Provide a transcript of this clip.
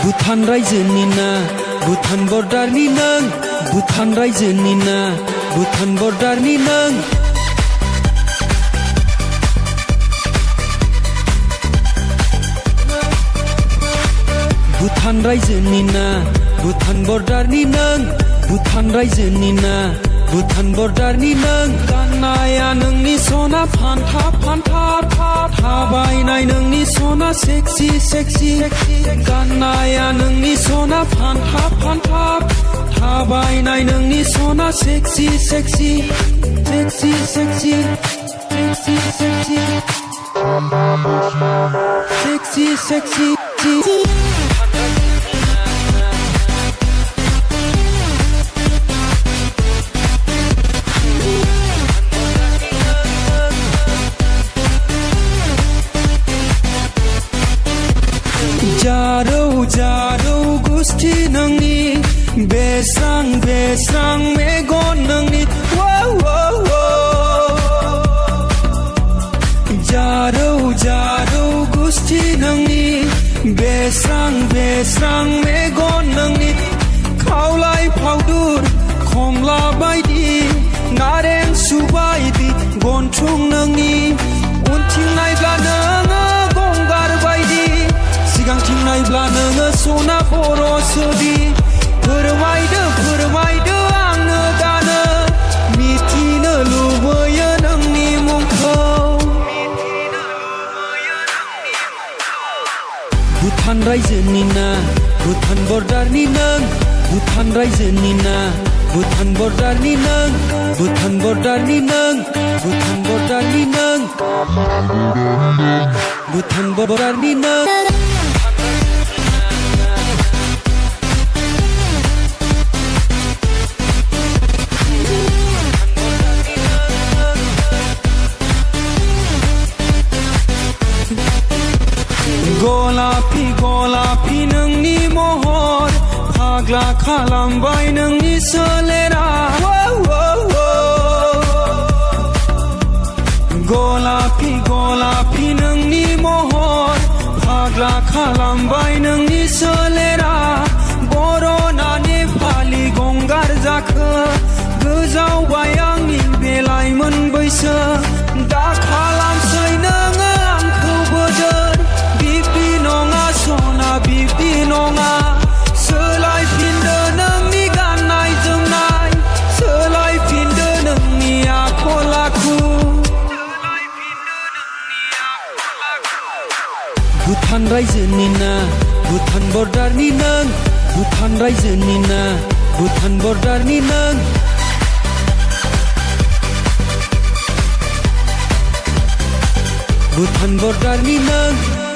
भुटान रायजोनि ना भुटान बर्डारनि नों भुटान रायजोनि ना भुटान बर्डारनि नों भुटान रायजोनि ना भुटान बर्डारनि नों भुटान रायजोनि ना भुटान बर्डारनि नों गाननाया नोंनि सना फान्था फान्था थाबायनाय नोंनि सना सेक्सि सेक्सि गाननाया नोंनि सना फान्था फान्था थाबायनाय नोंनि सना sexy sexy sexy sexy sexy sexy sexy sexy जारौ जारौ गुस्थि नोंनि बेस्रां बेस्रां मेगन नोंनि जारौ जारौ गुस्थि नोंनि बेस्रां बेस्रां मेगन नोंनि खावलाय फावदुर खमला बायदि नारें सुबायदि गन्थं नोंनि उनथिं नायब्ला नोङो गंगार बायदि सिगांथिं नायब्ला नोङो सना खर'सोदि फोरमायदो फोरमायदो आंनो दानो मिथिनो लुबैयो नोंनि मुंखौ भुटान रायजोनि ना भुटान बर्डारनि नों भुटान रायजोनि ना भुटान बर्डारनि नों भुटान बर्डारनि नों भुटान बर्डारनि नों भुटान बर्डारनि नों गलापि गलापि नोंनि महर फाग्ला खालामबाय नोंनि सोलेरा गलापि गलापि नोंनि महर फाग्ला खालामबाय नोंनि सोलेरा बर'नानि फालि गंगार जाखो गोजावबाय आंनि बेलाइमोन बैसो दा खालामसै नोङो आंखौ बोदोर बिब्दि नङा सना बिब्दि नङा सोलायफिनदो नोंनि गाननाय जोमनाय सोलायफिनदो नोंनि आखल आखु भुटान रायजोनि ना भुटान बर्डारनि नों भुटान रायजोनि ना भुटान बर्डारनि नों भुटान बर्डारनि नों